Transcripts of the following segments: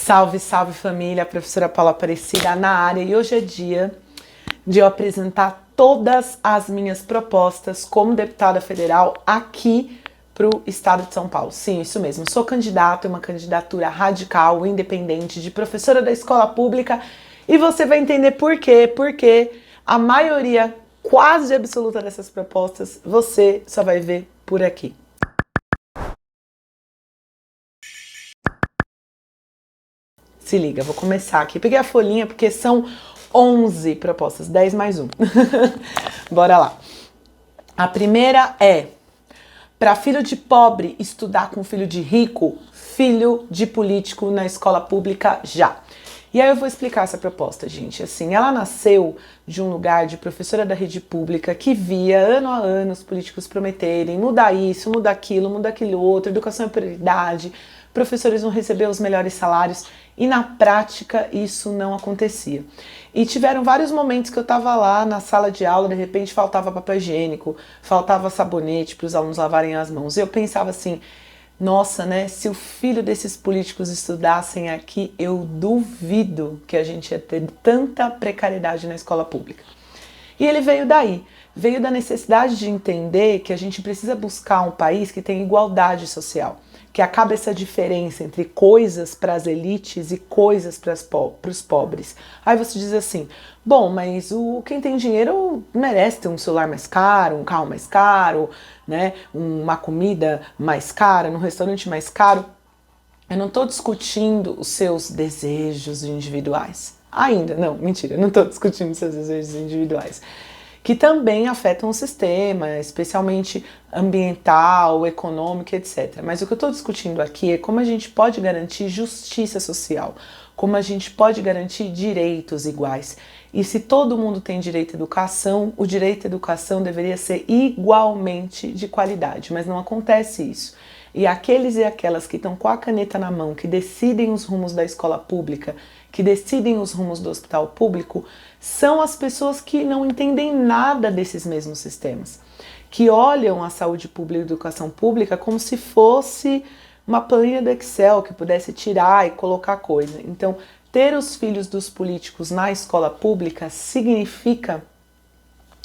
Salve, salve família, professora Paula Aparecida na área e hoje é dia de eu apresentar todas as minhas propostas como deputada federal aqui para o estado de São Paulo. Sim, isso mesmo, sou candidata, é uma candidatura radical, independente, de professora da escola pública e você vai entender por quê, porque a maioria quase absoluta dessas propostas você só vai ver por aqui. Se liga, vou começar aqui. Peguei a folhinha porque são 11 propostas, 10 mais 1. Bora lá. A primeira é: para filho de pobre estudar com filho de rico, filho de político na escola pública já. E aí eu vou explicar essa proposta, gente. Assim, ela nasceu de um lugar de professora da rede pública que via ano a ano os políticos prometerem mudar isso, mudar aquilo outro, educação é prioridade, professores vão receber os melhores salários e na prática isso não acontecia. E tiveram vários momentos que eu estava lá na sala de aula, de repente faltava papel higiênico, faltava sabonete para os alunos lavarem as mãos. E eu pensava assim, nossa, né, se o filho desses políticos estudassem aqui, eu duvido que a gente ia ter tanta precariedade na escola pública. E ele veio daí, veio da necessidade de entender que a gente precisa buscar um país que tenha igualdade social, que acabe essa diferença entre coisas para as elites e coisas para os pobres. Aí você diz assim, bom, mas quem tem dinheiro merece ter um celular mais caro, um carro mais caro, né, uma comida mais cara, num restaurante mais caro. Eu não estou discutindo os seus desejos individuais. Ainda, não, mentira, eu não estou discutindo os seus desejos individuais, que também afetam o sistema, especialmente ambiental, econômico, etc. Mas o que eu estou discutindo aqui é como a gente pode garantir justiça social, como a gente pode garantir direitos iguais. E se todo mundo tem direito à educação, o direito à educação deveria ser igualmente de qualidade, mas não acontece isso. E aqueles e aquelas que estão com a caneta na mão, que decidem os rumos da escola pública, que decidem os rumos do hospital público, são as pessoas que não entendem nada desses mesmos sistemas, que olham a saúde pública e a educação pública como se fosse uma planilha do Excel que pudesse tirar e colocar coisa. Então, ter os filhos dos políticos na escola pública significa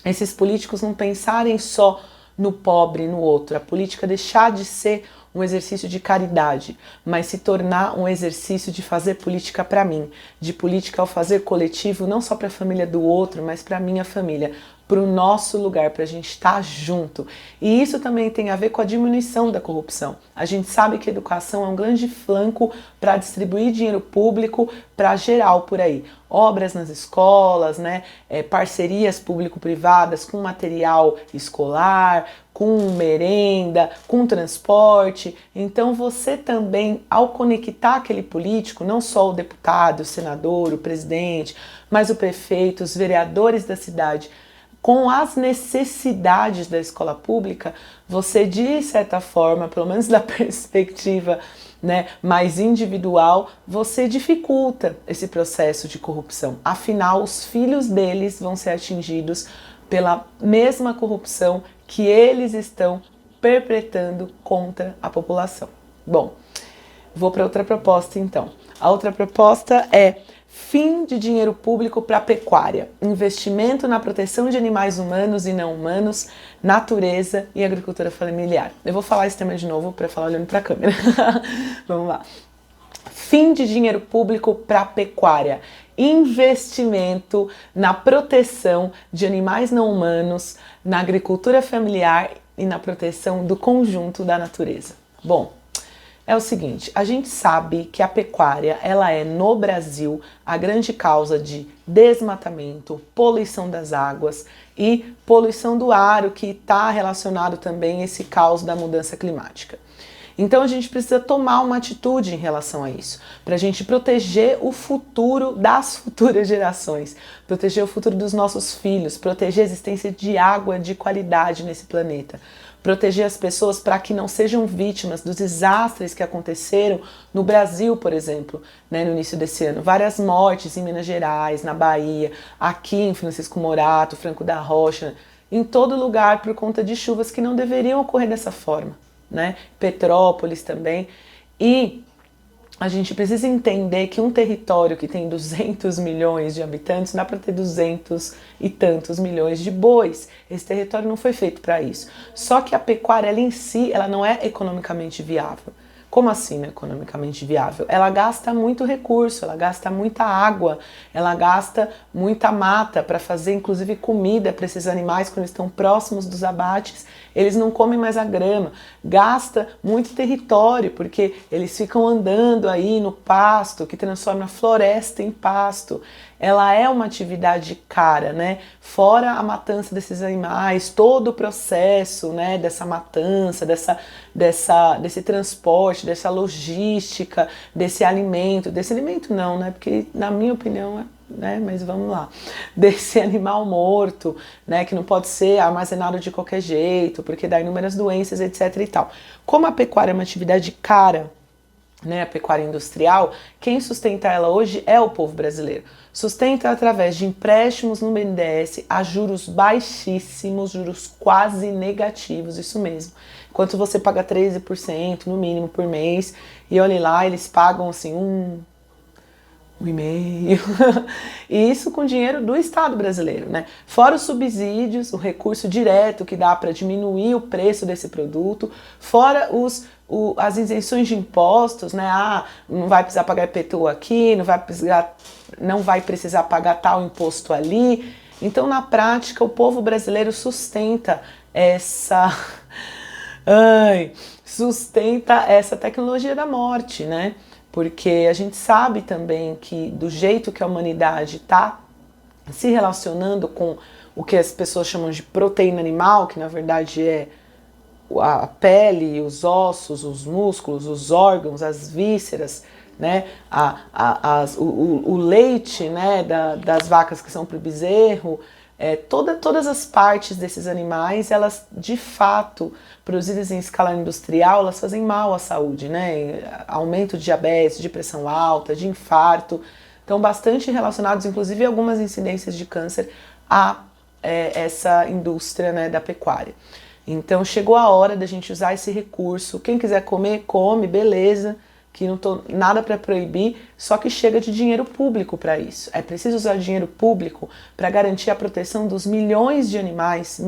esses políticos não pensarem só no pobre, no outro. A política deixar de ser um exercício de caridade, mas se tornar um exercício de fazer política para mim, de política ao fazer coletivo, não só para a família do outro, mas para a minha família, para o nosso lugar, para a gente estar junto. E isso também tem a ver com a diminuição da corrupção. A gente sabe que a educação é um grande flanco para distribuir dinheiro público para geral por aí. Obras nas escolas, né? Parcerias público-privadas com material escolar, com merenda, com transporte. Então você também, ao conectar aquele político, não só o deputado, o senador, o presidente, mas o prefeito, os vereadores da cidade, com as necessidades da escola pública, você, de certa forma, pelo menos da perspectiva, né, mais individual, você dificulta esse processo de corrupção. Afinal, os filhos deles vão ser atingidos pela mesma corrupção que eles estão perpetrando contra a população. Bom, vou para outra proposta então. A outra proposta é fim de dinheiro público para a pecuária, investimento na proteção de animais humanos e não humanos, natureza e agricultura familiar. Eu vou falar esse tema de novo para falar olhando para a câmera. Vamos lá. Fim de dinheiro público para a pecuária, investimento na proteção de animais não humanos, na agricultura familiar e na proteção do conjunto da natureza. Bom, é o seguinte, a gente sabe que a pecuária, ela é, no Brasil, a grande causa de desmatamento, poluição das águas e poluição do ar, o que está relacionado também a esse caos da mudança climática. Então a gente precisa tomar uma atitude em relação a isso, para a gente proteger o futuro das futuras gerações, proteger o futuro dos nossos filhos, proteger a existência de água de qualidade nesse planeta, proteger as pessoas para que não sejam vítimas dos desastres que aconteceram no Brasil, por exemplo, né, no início desse ano. Várias mortes em Minas Gerais, na Bahia, aqui em Francisco Morato, Franco da Rocha, em todo lugar por conta de chuvas que não deveriam ocorrer dessa forma, né? Petrópolis também. E a gente precisa entender que um território que tem 200 milhões de habitantes não dá para ter 200 e tantos milhões de bois. Esse território não foi feito para isso. Só que a pecuária ela em si, ela não é economicamente viável. Como assim, né, economicamente viável? Ela gasta muito recurso, ela gasta muita água, ela gasta muita mata para fazer, inclusive, comida para esses animais quando estão próximos dos abates. Eles não comem mais a grama. Gasta muito território, porque eles ficam andando aí no pasto, que transforma a floresta em pasto. Ela é uma atividade cara, né? Fora a matança desses animais, todo o processo, né, dessa matança, desse transporte, dessa logística, desse alimento não, né? Porque na minha opinião né? Mas vamos lá, desse animal morto, né? Que não pode ser armazenado de qualquer jeito, porque dá inúmeras doenças, etc e tal. Como a pecuária é uma atividade cara, né, a pecuária industrial, quem sustenta ela hoje é o povo brasileiro. Sustenta através de empréstimos no BNDES a juros baixíssimos, juros quase negativos, isso mesmo. Enquanto você paga 13% no mínimo por mês, e olhe lá, eles pagam assim 1,5%. E isso com dinheiro do Estado brasileiro, né? Fora os subsídios, o recurso direto que dá para diminuir o preço desse produto, fora as isenções de impostos, né? Não vai precisar pagar IPTU aqui, não vai precisar pagar tal imposto ali. Então, na prática, o povo brasileiro sustenta essa tecnologia da morte, né? Porque a gente sabe também que do jeito que a humanidade está se relacionando com o que as pessoas chamam de proteína animal, que na verdade é a pele, os ossos, os músculos, os órgãos, as vísceras, né? O leite, né? Das vacas que são para o bezerro, todas as partes desses animais, elas de fato, produzidas em escala industrial, elas fazem mal à saúde, né? Aumento de diabetes, de pressão alta, de infarto, estão bastante relacionados, inclusive algumas incidências de câncer, a essa indústria, né, da pecuária. Então chegou a hora da gente usar esse recurso. Quem quiser comer, come, beleza, que não tô nada para proibir, só que chega de dinheiro público para isso. É preciso usar dinheiro público para garantir a proteção dos milhões de animais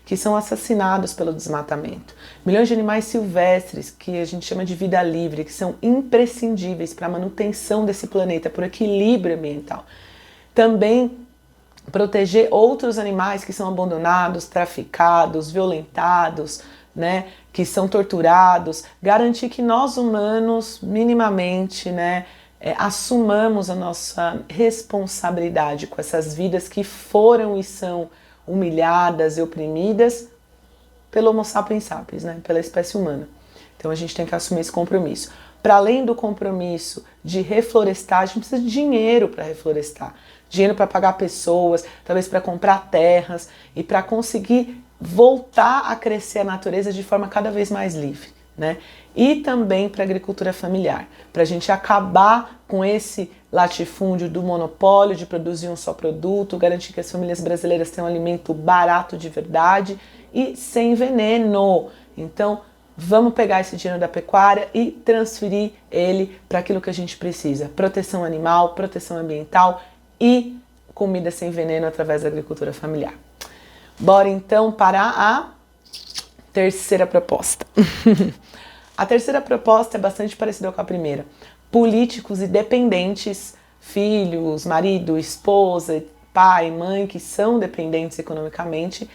que são assassinados pelo desmatamento. Milhões de animais silvestres que a gente chama de vida livre, que são imprescindíveis para a manutenção desse planeta, por equilíbrio ambiental. Também proteger outros animais que são abandonados, traficados, violentados, né, que são torturados, garantir que nós humanos, minimamente, né, assumamos a nossa responsabilidade com essas vidas que foram e são humilhadas e oprimidas pelo Homo sapiens sapiens, né, pela espécie humana. Então a gente tem que assumir esse compromisso. Para além do compromisso de reflorestar, a gente precisa de dinheiro para reflorestar. Dinheiro para pagar pessoas, talvez para comprar terras e para conseguir voltar a crescer a natureza de forma cada vez mais livre, né? E também para a agricultura familiar, para a gente acabar com esse latifúndio do monopólio de produzir um só produto, garantir que as famílias brasileiras tenham um alimento barato de verdade e sem veneno. Então, vamos pegar esse dinheiro da pecuária e transferir ele para aquilo que a gente precisa: proteção animal, proteção ambiental e comida sem veneno através da agricultura familiar. Bora então para a terceira proposta. A terceira proposta é bastante parecida com a primeira. Políticos e dependentes, filhos, marido, esposa, pai, mãe, que são dependentes economicamente,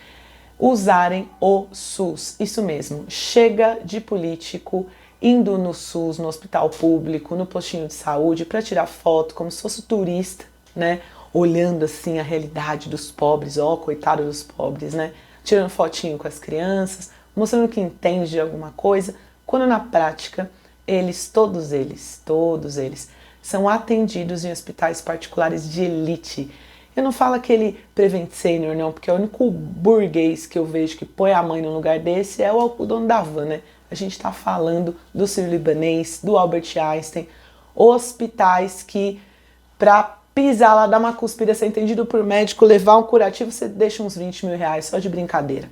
usarem o SUS. Isso mesmo, chega de político indo no SUS, no hospital público, no postinho de saúde, para tirar foto, como se fosse turista, né? Olhando assim a realidade dos pobres, coitado dos pobres, né? Tirando fotinho com as crianças, mostrando que entende de alguma coisa, quando na prática todos eles, são atendidos em hospitais particulares de elite. Eu não falo aquele Prevent Senior, não, porque o único burguês que eu vejo que põe a mãe no lugar desse é o dono da van, né? A gente está falando do Sírio-Libanês, do Albert Einstein, hospitais que, para pisar lá, dar uma cuspida, ser entendido por médico, levar um curativo, você deixa uns 20 mil reais só de brincadeira.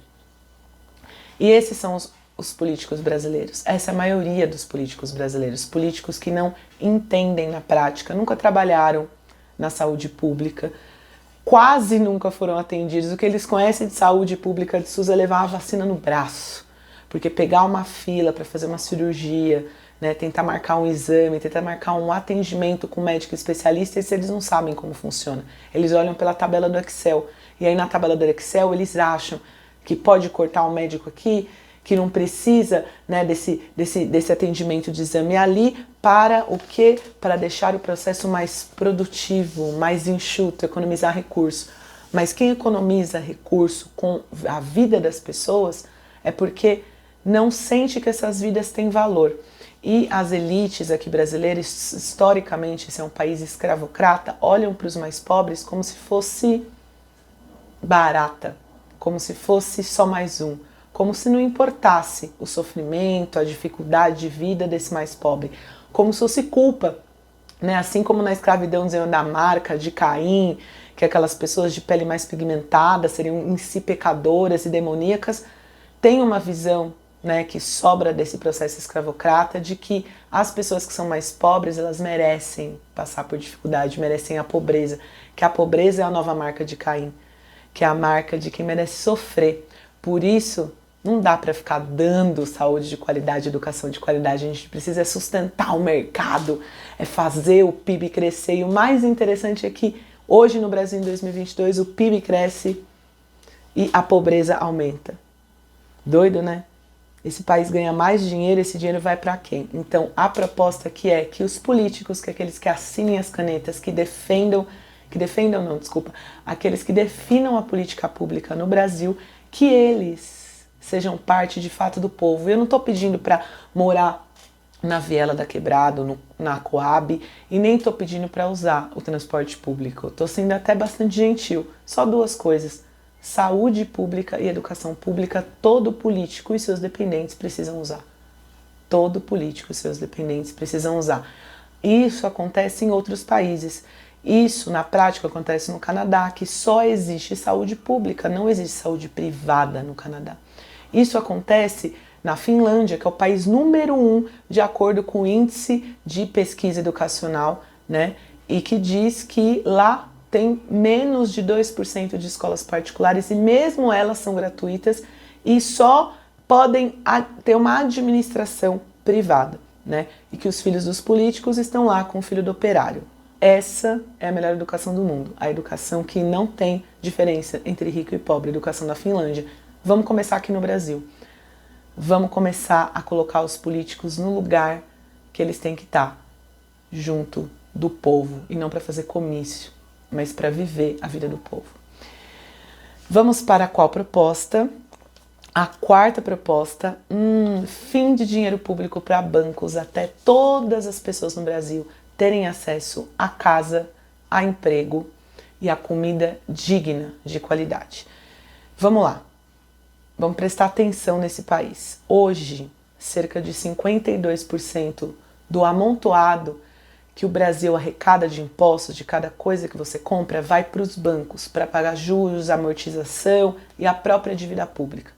E esses são os políticos brasileiros. Essa é a maioria dos políticos brasileiros. Políticos que não entendem na prática, nunca trabalharam na saúde pública, quase nunca foram atendidos. O que eles conhecem de saúde pública de SUS é levar a vacina no braço. Porque pegar uma fila para fazer uma cirurgia, né, tentar marcar um exame, tentar marcar um atendimento com um médico especialista, eles não sabem como funciona. Eles olham pela tabela do Excel. E aí na tabela do Excel eles acham que pode cortar um médico aqui, que não precisa, né, desse atendimento de exame ali, para o quê? Para deixar o processo mais produtivo, mais enxuto, economizar recurso. Mas quem economiza recurso com a vida das pessoas é porque não sente que essas vidas têm valor. E as elites aqui brasileiras, historicamente, esse é um país escravocrata, olham para os mais pobres como se fosse barata, como se fosse só mais um, como se não importasse o sofrimento, a dificuldade de vida desse mais pobre, como se fosse culpa, né? Assim como na escravidão diziam da marca de Caim, que aquelas pessoas de pele mais pigmentada seriam em si pecadoras e demoníacas, tem uma visão, né, que sobra desse processo escravocrata de que as pessoas que são mais pobres, elas merecem passar por dificuldade, merecem a pobreza, que a pobreza é a nova marca de Caim, que é a marca de quem merece sofrer. Por isso, não dá para ficar dando saúde de qualidade, educação de qualidade. A gente precisa sustentar o mercado, é fazer o PIB crescer. E o mais interessante é que hoje no Brasil, em 2022, o PIB cresce e a pobreza aumenta. Doido, né? Esse país ganha mais dinheiro, esse dinheiro vai para quem? Então, a proposta aqui é que os políticos, que aqueles que assinem as canetas, aqueles que definam a política pública no Brasil, que eles sejam parte de fato do povo. Eu não estou pedindo para morar na Viela da Quebrada, na Coab, e nem estou pedindo para usar o transporte público. Estou sendo até bastante gentil. Só duas coisas: saúde pública e educação pública. Todo político e seus dependentes precisam usar. Todo político e seus dependentes precisam usar. Isso acontece em outros países. Isso, na prática, acontece no Canadá, que só existe saúde pública, não existe saúde privada no Canadá. Isso acontece na Finlândia, que é o país número 1, de acordo com o índice de pesquisa educacional, né? E que diz que lá tem menos de 2% de escolas particulares, e mesmo elas são gratuitas, e só podem ter uma administração privada, né? E que os filhos dos políticos estão lá com o filho do operário. Essa é a melhor educação do mundo, a educação que não tem diferença entre rico e pobre, a educação da Finlândia. Vamos começar aqui no Brasil. Vamos começar a colocar os políticos no lugar que eles têm que estar, junto do povo, e não para fazer comício, mas para viver a vida do povo. Vamos para qual proposta? A quarta proposta, fim de dinheiro público para bancos, até todas as pessoas no Brasil terem acesso à casa, a emprego e a comida digna, de qualidade. Vamos lá, vamos prestar atenção nesse país. Hoje, cerca de 52% do amontoado que o Brasil arrecada de impostos, de cada coisa que você compra, vai para os bancos, para pagar juros, amortização e a própria dívida pública.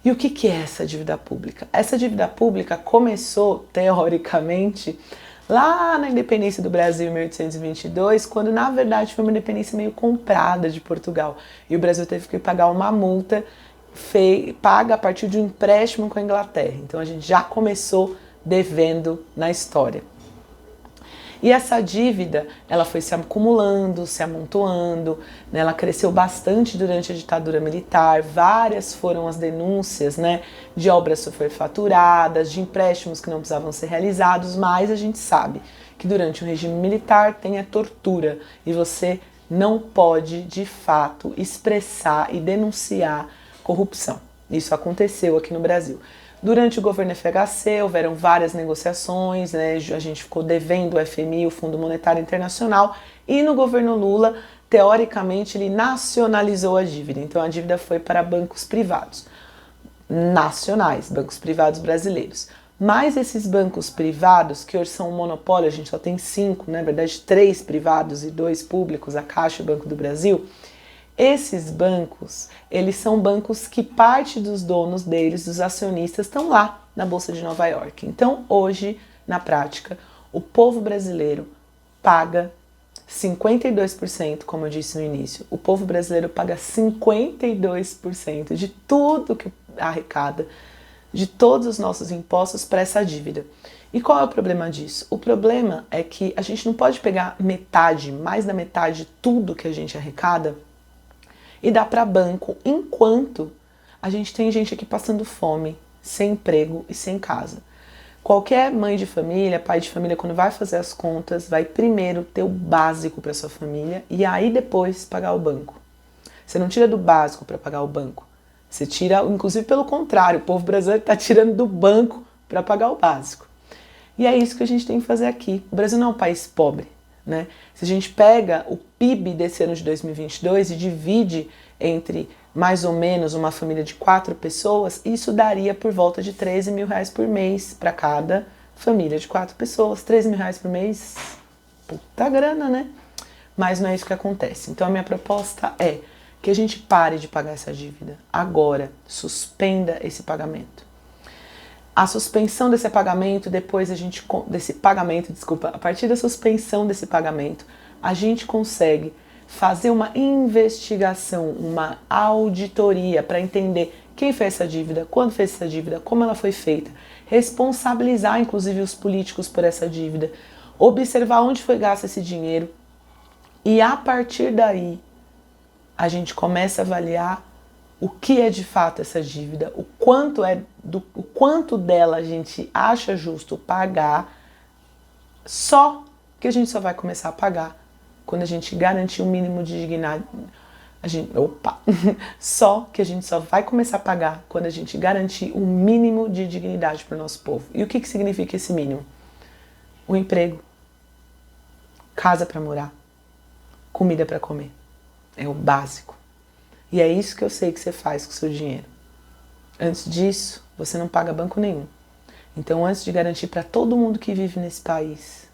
E o que é essa dívida pública? Essa dívida pública começou, teoricamente, lá na independência do Brasil em 1822, quando na verdade foi uma independência meio comprada de Portugal. E o Brasil teve que pagar uma multa paga a partir de um empréstimo com a Inglaterra. Então a gente já começou devendo na história. E essa dívida, ela foi se acumulando, se amontoando, né? Ela cresceu bastante durante a ditadura militar, várias foram as denúncias, né, de obras superfaturadas, de empréstimos que não precisavam ser realizados, mas a gente sabe que durante o regime militar tem a tortura e você não pode, de fato, expressar e denunciar corrupção. Isso aconteceu aqui no Brasil. Durante o governo FHC houveram várias negociações, né? A gente ficou devendo o FMI, o Fundo Monetário Internacional, e no governo Lula, teoricamente, ele nacionalizou a dívida. Então a dívida foi para bancos privados, nacionais, bancos privados brasileiros. Mas esses bancos privados, que hoje são um monopólio, a gente só tem 5, na verdade 3 privados e 2 públicos, a Caixa e o Banco do Brasil, Esses bancos, eles são bancos que parte dos donos deles, dos acionistas, estão lá na Bolsa de Nova York. Então, hoje, na prática, o povo brasileiro paga 52%, como eu disse no início, o povo brasileiro paga 52% de tudo que arrecada, de todos os nossos impostos para essa dívida. E qual é o problema disso? O problema é que a gente não pode pegar metade, mais da metade de tudo que a gente arrecada e dar para banco, enquanto a gente tem gente aqui passando fome, sem emprego e sem casa. Qualquer mãe de família, pai de família, quando vai fazer as contas, vai primeiro ter o básico para sua família e aí depois pagar o banco. Você não tira do básico para pagar o banco. Você tira, inclusive pelo contrário, o povo brasileiro está tirando do banco para pagar o básico. E é isso que a gente tem que fazer aqui. O Brasil não é um país pobre, né? Se a gente pega o PIB desse ano de 2022 e divide entre mais ou menos uma família de 4 pessoas, isso daria por volta de 13 mil reais por mês para cada família de 4 pessoas. 13 mil reais por mês, puta grana, né? Mas não é isso que acontece. Então a minha proposta é que a gente pare de pagar essa dívida agora, suspenda esse pagamento. A suspensão desse pagamento, a partir da suspensão desse pagamento, a gente consegue fazer uma investigação, uma auditoria para entender quem fez essa dívida, quando fez essa dívida, como ela foi feita, responsabilizar inclusive os políticos por essa dívida, observar onde foi gasto esse dinheiro e a partir daí a gente começa a avaliar o que é de fato essa dívida, o quanto dela a gente acha justo pagar, só que a gente só vai começar a pagar quando a gente garantir um mínimo de dignidade. Só que a gente só vai começar a pagar quando a gente garantir um mínimo de dignidade para o nosso povo. E o que significa esse mínimo? Um emprego, casa para morar, comida para comer. É o básico. E é isso que eu sei que você faz com o seu dinheiro. Antes disso, você não paga banco nenhum. Então, antes de garantir para todo mundo que vive nesse país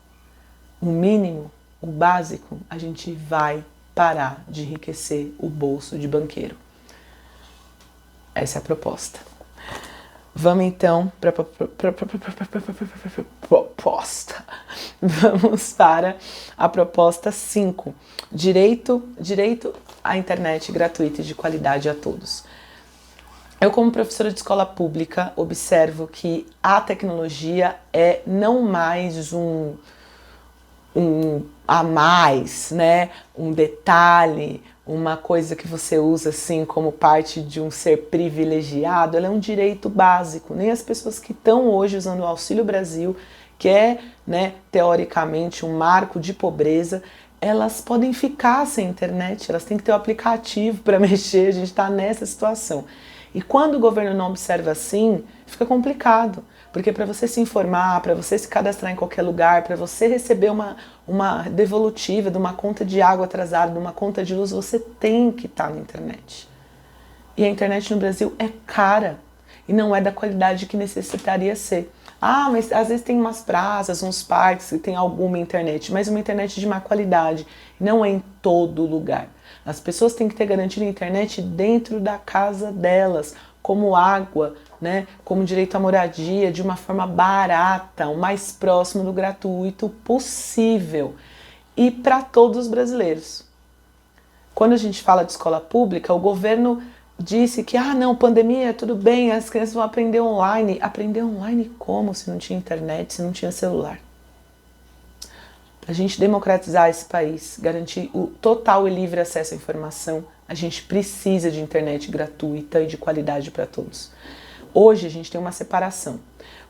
o mínimo, o básico, a gente vai parar de enriquecer o bolso de banqueiro. Essa é a proposta. Vamos então para a proposta. Vamos para a proposta 5. Direito à internet gratuita e de qualidade a todos. Eu, como professora de escola pública, observo que a tecnologia é não mais um a mais, né? Um detalhe, uma coisa que você usa assim como parte de um ser privilegiado. Ela é um direito básico. Nem as pessoas que estão hoje usando o Auxílio Brasil, que é, né, teoricamente um marco de pobreza, elas podem ficar sem internet, elas têm que ter o aplicativo para mexer, a gente está nessa situação. E quando o governo não observa assim, fica complicado. Porque para você se informar, para você se cadastrar em qualquer lugar, para você receber uma devolutiva de uma conta de água atrasada, de uma conta de luz, você tem que estar na internet. E a internet no Brasil é cara e não é da qualidade que necessitaria ser. Ah, mas às vezes tem umas praças, uns parques que tem alguma internet, mas uma internet de má qualidade. Não é em todo lugar. As pessoas têm que ter garantido a internet dentro da casa delas, como água, né, como direito à moradia, de uma forma barata, o mais próximo do gratuito possível. E para todos os brasileiros. Quando a gente fala de escola pública, o governo disse que, não, pandemia, tudo bem, as crianças vão aprender online. Aprender online como? Se não tinha internet, se não tinha celular. Para a gente democratizar esse país, garantir o total e livre acesso à informação, a gente precisa de internet gratuita e de qualidade para todos. Hoje a gente tem uma separação.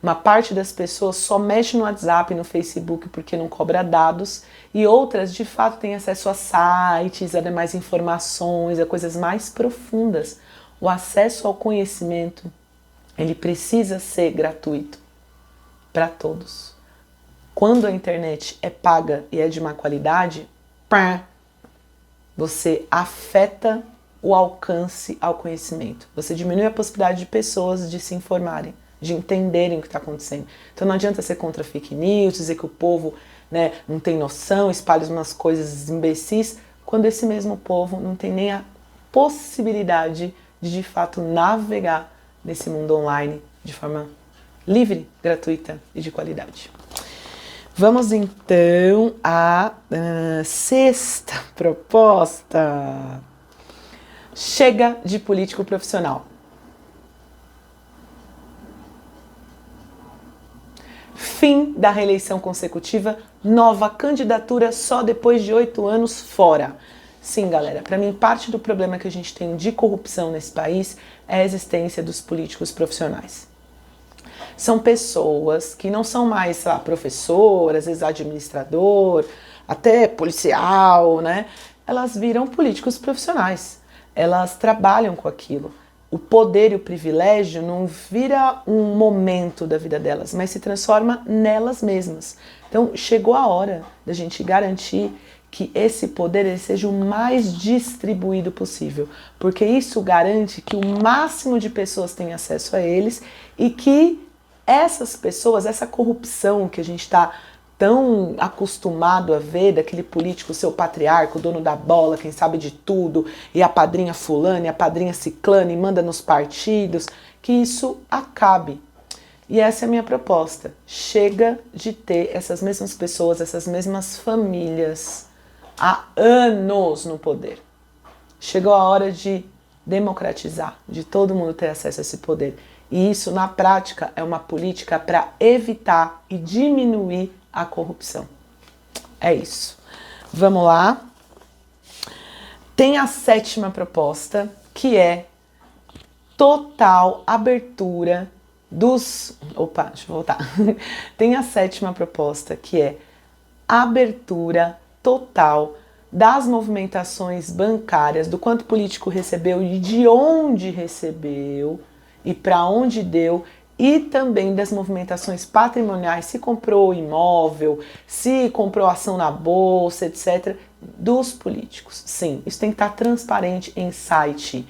Uma parte das pessoas só mexe no WhatsApp e no Facebook porque não cobra dados, e outras de fato têm acesso a sites, a demais informações, a coisas mais profundas. O acesso ao conhecimento, ele precisa ser gratuito para todos. Quando a internet é paga e é de má qualidade, você afeta o alcance ao conhecimento. Você diminui a possibilidade de pessoas de se informarem, de entenderem o que está acontecendo. Então não adianta ser contra fake news, dizer que o povo, não tem noção, espalha umas coisas imbecis, quando esse mesmo povo não tem nem possibilidade de fato navegar nesse mundo online de forma livre, gratuita e de qualidade. Vamos então à sexta proposta. Chega de político profissional. Fim da reeleição consecutiva, nova candidatura só depois de 8 anos fora. Sim, galera, para mim parte do problema que a gente tem de corrupção nesse país é a existência dos políticos profissionais. São pessoas que não são mais, sei lá, professor, às vezes administrador, até policial, né? Elas viram políticos profissionais. Elas trabalham com aquilo. O poder e o privilégio não vira um momento da vida delas, mas se transforma nelas mesmas. Então, chegou a hora da gente garantir que esse poder ele seja o mais distribuído possível, porque isso garante que o máximo de pessoas tenham acesso a eles e que essas pessoas, essa corrupção que a gente está tão acostumado a ver, daquele político seu patriarca, o dono da bola, quem sabe de tudo, e a padrinha fulana, e a padrinha ciclana, e manda nos partidos, que isso acabe. E essa é a minha proposta. Chega de ter essas mesmas pessoas, essas mesmas famílias há anos no poder. Chegou a hora de democratizar, de todo mundo ter acesso a esse poder. E isso, na prática, é uma política para evitar e diminuir a corrupção. É isso. Vamos lá. Tem a sétima proposta, que é total abertura dos... Opa, deixa eu voltar. Tem a sétima proposta, que é abertura total das movimentações bancárias, do quanto o político recebeu e de onde recebeu e para onde deu, e também das movimentações patrimoniais, se comprou imóvel, se comprou ação na bolsa, etc., dos políticos. Sim, isso tem que estar transparente em site.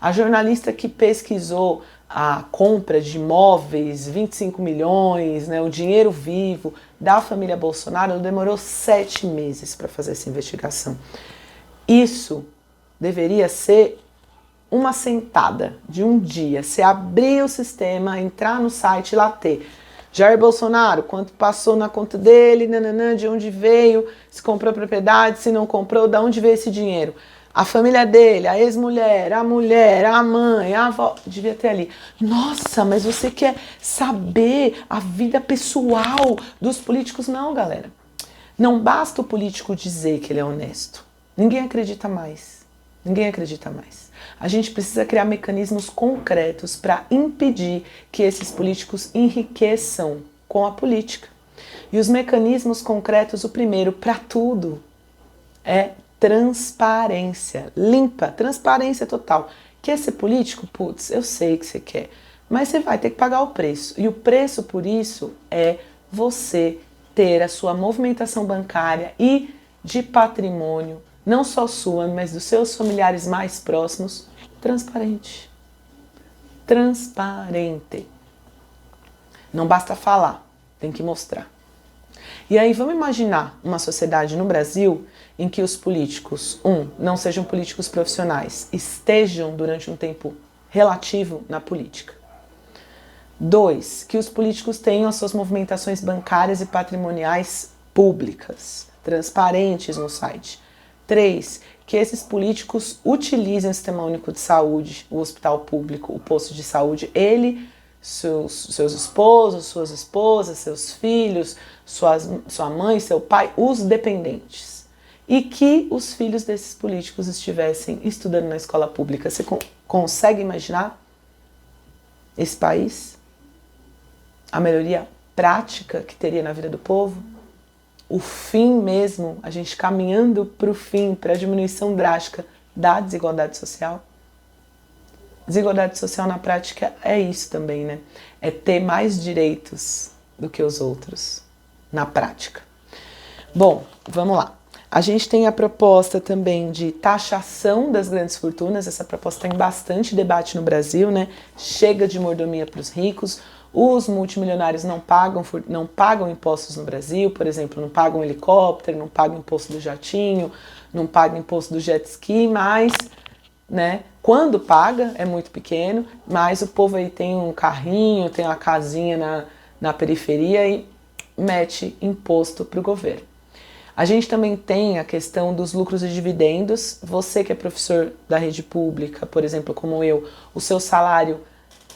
A jornalista que pesquisou a compra de imóveis, 25 milhões, né, o dinheiro vivo da família Bolsonaro, ela demorou 7 meses para fazer essa investigação. Isso deveria ser uma sentada de um dia, você abrir o sistema, entrar no site e lá ter Jair Bolsonaro, quanto passou na conta dele, nananã, de onde veio, se comprou propriedade, se não comprou, de onde veio esse dinheiro. A família dele, a ex-mulher, a mulher, a mãe, a avó, devia ter ali. Nossa, mas você quer saber a vida pessoal dos políticos? Não, galera. Não basta o político dizer que ele é honesto. Ninguém acredita mais. Ninguém acredita mais. A gente precisa criar mecanismos concretos para impedir que esses políticos enriqueçam com a política. E os mecanismos concretos, o primeiro, para tudo, é transparência. Limpa, transparência total. Quer ser político? Putz, eu sei que você quer. Mas você vai ter que pagar o preço. E o preço por isso é você ter a sua movimentação bancária e de patrimônio, não só sua, mas dos seus familiares mais próximos, transparente. Transparente. Não basta falar, tem que mostrar. E aí vamos imaginar uma sociedade no Brasil em que os políticos, não sejam políticos profissionais, estejam durante um tempo relativo na política. 2, que os políticos tenham as suas movimentações bancárias e patrimoniais públicas, transparentes no site. 3, que esses políticos utilizem o Sistema Único de Saúde, o hospital público, o posto de saúde, seus esposos, suas esposas, seus filhos, sua mãe, seu pai, os dependentes. E que os filhos desses políticos estivessem estudando na escola pública. Você consegue imaginar esse país? A melhoria prática que teria na vida do povo? O fim mesmo, a gente caminhando para o fim, para a diminuição drástica da desigualdade social? Desigualdade social na prática é isso também, né? É ter mais direitos do que os outros, na prática. Bom, vamos lá. A gente tem a proposta também de taxação das grandes fortunas. Essa proposta tem bastante debate no Brasil, né? Chega de mordomia para os ricos. Os multimilionários não pagam impostos no Brasil, por exemplo, não pagam helicóptero, não pagam imposto do jatinho, não pagam imposto do jet ski, mas né? Quando paga é muito pequeno, mas o povo aí tem um carrinho, tem uma casinha na periferia e mete imposto para o governo. A gente também tem a questão dos lucros e dividendos. Você que é professor da rede pública, por exemplo, como eu, o seu salário,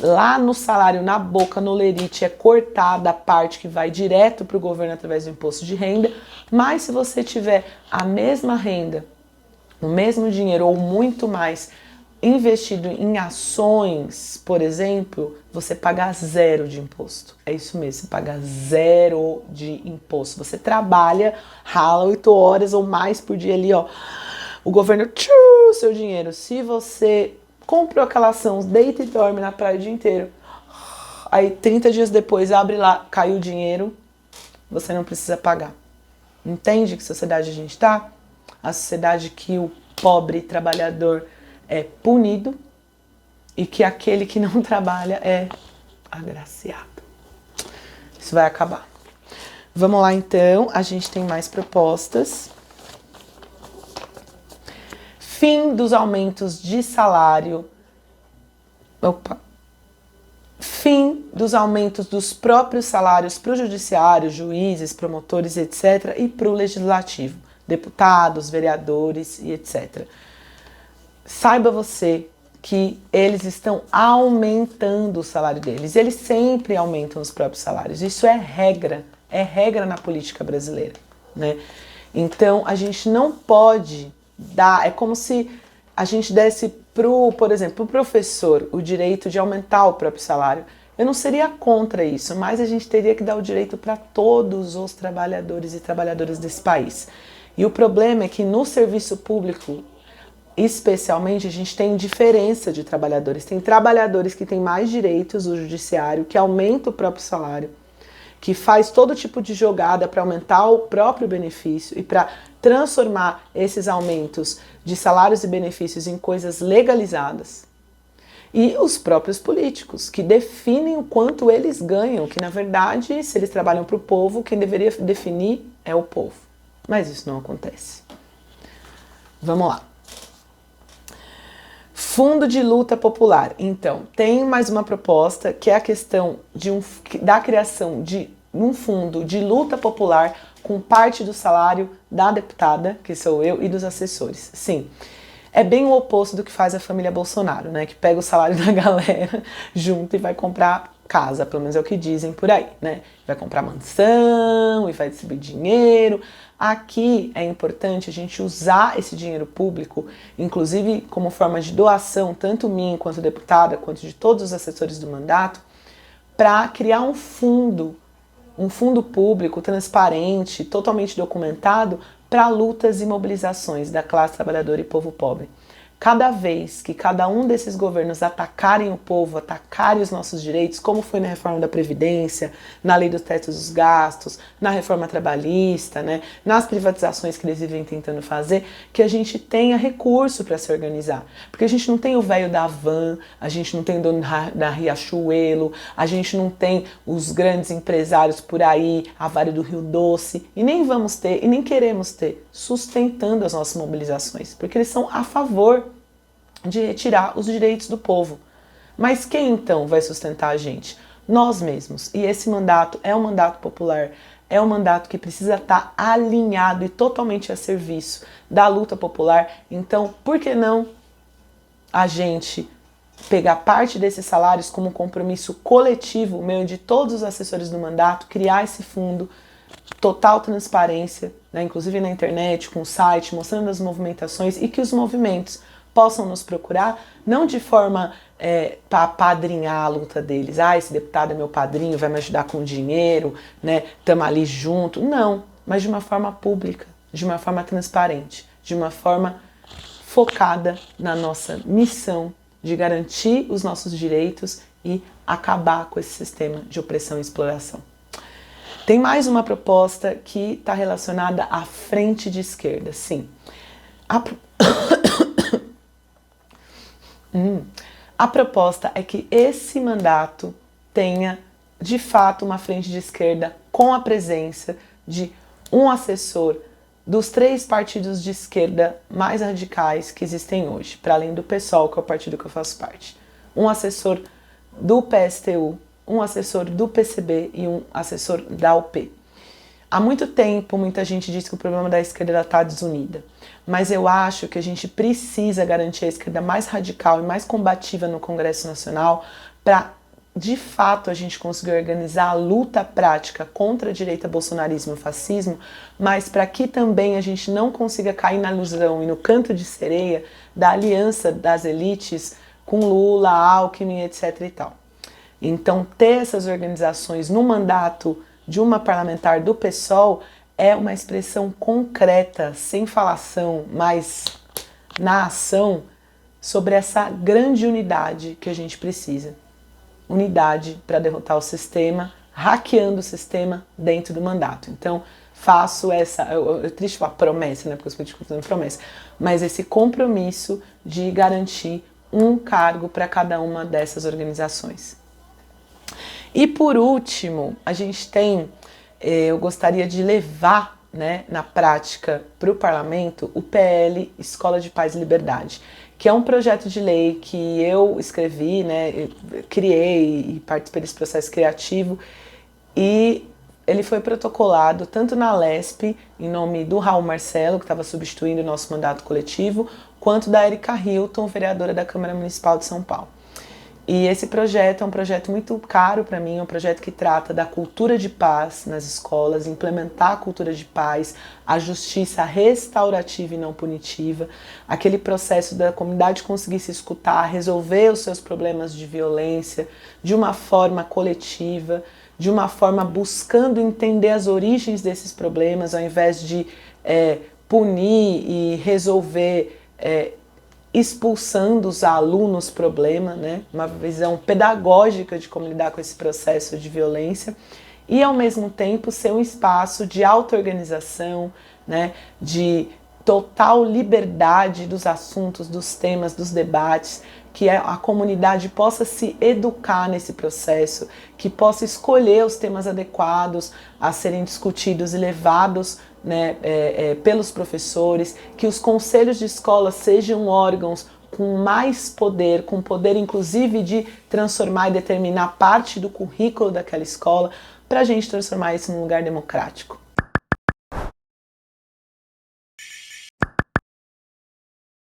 lá no salário, na boca, no lerite, é cortada a parte que vai direto para o governo através do imposto de renda, mas se você tiver a mesma renda, o mesmo dinheiro ou muito mais investido em ações, por exemplo, você paga zero de imposto. É isso mesmo, você paga zero de imposto. Você trabalha, rala 8 horas ou mais por dia ali, ó. O governo tchuu, seu dinheiro. Se você comprou aquela ação, deita e dorme na praia o dia inteiro, aí 30 dias depois abre lá, caiu o dinheiro, você não precisa pagar. Entende que sociedade a gente tá? A sociedade que o pobre trabalhador é punido e que aquele que não trabalha é agraciado. Isso vai acabar. Vamos lá então, a gente tem mais propostas. Fim dos aumentos de salário. Fim dos aumentos dos próprios salários para o judiciário, juízes, promotores, etc. e para o legislativo, deputados, vereadores e etc. Saiba você que eles estão aumentando o salário deles. Eles sempre aumentam os próprios salários. Isso é regra na política brasileira, né? Então, a gente não pode dar... É como se a gente desse por exemplo, pro professor o direito de aumentar o próprio salário. Eu não seria contra isso, mas a gente teria que dar o direito para todos os trabalhadores e trabalhadoras desse país. E o problema é que no serviço público, especialmente, a gente tem diferença de trabalhadores. Tem trabalhadores que têm mais direitos, o judiciário, que aumenta o próprio salário, que faz todo tipo de jogada para aumentar o próprio benefício e para transformar esses aumentos de salários e benefícios em coisas legalizadas. E os próprios políticos, que definem o quanto eles ganham, que na verdade, se eles trabalham para o povo, quem deveria definir é o povo. Mas isso não acontece. Vamos lá. Fundo de luta popular. Então, tem mais uma proposta que é a questão da criação de um fundo de luta popular com parte do salário da deputada, que sou eu, e dos assessores. Sim, é bem o oposto do que faz a família Bolsonaro, né? Que pega o salário da galera junto e vai comprar casa, pelo menos é o que dizem por aí, né? Vai comprar mansão e vai distribuir dinheiro. Aqui é importante a gente usar esse dinheiro público, inclusive como forma de doação, tanto minha quanto deputada, quanto de todos os assessores do mandato, para criar um fundo público, transparente, totalmente documentado, para lutas e mobilizações da classe trabalhadora e povo pobre. Cada vez que cada um desses governos atacarem o povo, atacarem os nossos direitos, como foi na reforma da Previdência, na lei dos tetos dos gastos, na reforma trabalhista, né, nas privatizações que eles vivem tentando fazer, que a gente tenha recurso para se organizar. Porque a gente não tem o velho da van, a gente não tem o dono da Riachuelo, a gente não tem os grandes empresários por aí, a Vale do Rio Doce, e nem vamos ter, e nem queremos ter, sustentando as nossas mobilizações, porque eles são a favor de retirar os direitos do povo. Mas quem então vai sustentar a gente? Nós mesmos. E esse mandato é um mandato popular, é um mandato que precisa estar alinhado e totalmente a serviço da luta popular. Então, por que não a gente pegar parte desses salários como um compromisso coletivo, meu e de todos os assessores do mandato, criar esse fundo, total transparência, né, inclusive na internet, com o site, mostrando as movimentações e que os movimentos possam nos procurar, não de forma para apadrinhar a luta deles. Esse deputado é meu padrinho, vai me ajudar com dinheiro, né? Estamos ali junto. Não, mas de uma forma pública, de uma forma transparente, de uma forma focada na nossa missão de garantir os nossos direitos e acabar com esse sistema de opressão e exploração. Tem mais uma proposta que está relacionada à frente de esquerda. Sim, a proposta é que esse mandato tenha, de fato, uma frente de esquerda com a presença de um assessor dos 3 partidos de esquerda mais radicais que existem hoje, para além do PSOL, que é o partido que eu faço parte. Um assessor do PSTU, um assessor do PCB e um assessor da UP. Há muito tempo, muita gente diz que o problema da esquerda está desunida, mas eu acho que a gente precisa garantir a esquerda mais radical e mais combativa no Congresso Nacional para, de fato, a gente conseguir organizar a luta prática contra a direita, bolsonarismo e fascismo, mas para que também a gente não consiga cair na ilusão e no canto de sereia da aliança das elites com Lula, Alckmin, etc. e tal. Então, ter essas organizações no mandato de uma parlamentar do PSOL é uma expressão concreta, sem falação, mas na ação, sobre essa grande unidade que a gente precisa. Unidade para derrotar o sistema, hackeando o sistema dentro do mandato. Então, faço essa, é triste falar promessa, né, porque os políticos estão fazendo promessa, mas esse compromisso de garantir um cargo para cada uma dessas organizações. E por último, a gente tem, eu gostaria de levar, né, na prática para o parlamento o PL Escola de Paz e Liberdade, que é um projeto de lei que eu escrevi, né, criei e participei desse processo criativo, e ele foi protocolado tanto na LESP, em nome do Raul Marcelo, que estava substituindo o nosso mandato coletivo, quanto da Erika Hilton, vereadora da Câmara Municipal de São Paulo. E esse projeto é um projeto muito caro para mim, é um projeto que trata da cultura de paz nas escolas, implementar a cultura de paz, a justiça restaurativa e não punitiva, aquele processo da comunidade conseguir se escutar, resolver os seus problemas de violência de uma forma coletiva, de uma forma buscando entender as origens desses problemas, ao invés de punir e resolver expulsando os alunos problema, né? Uma visão pedagógica de como lidar com esse processo de violência e, ao mesmo tempo, ser um espaço de auto-organização, né? De total liberdade dos assuntos, dos temas, dos debates, que a comunidade possa se educar nesse processo, que possa escolher os temas adequados a serem discutidos e levados, né, pelos professores, que os conselhos de escola sejam órgãos com mais poder, com poder inclusive de transformar e determinar parte do currículo daquela escola, para a gente transformar isso num lugar democrático.